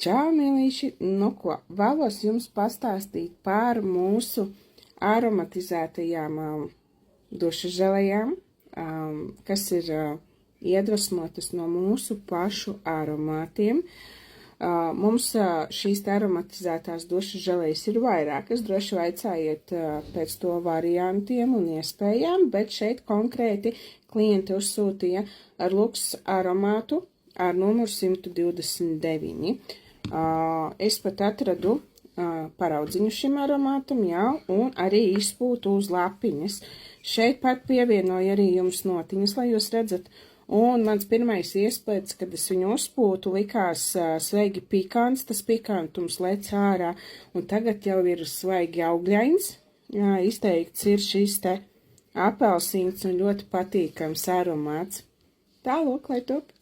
Čau, mīlīši! Nu ko, vēlos jums pastāstīt par mūsu aromatizētajām dušas želejām, kas ir iedvesmotas no mūsu pašu aromātiem. Mums šīs aromatizētās dušas želejas ir vairākas, droši vaicājiet pēc to variantiem un iespējām, bet šeit konkrēti klienti uzsūtīja ar luks aromātu ar numuru 129. Es pat atradu paraudziņu šim aromātam, jā, un arī izpūtu uz lapiņas. Šeit pat pievienoju arī jums notiņas, lai jūs redzat. Un mans pirmais iespējas, kad es viņu uzpūtu, likās svaigi pikants, tas pikantums lec ārā, un tagad jau ir svaigi augļains. Izteikts ir šis te apelsīns un ļoti patīkams aromāts. Tālūk, lai top!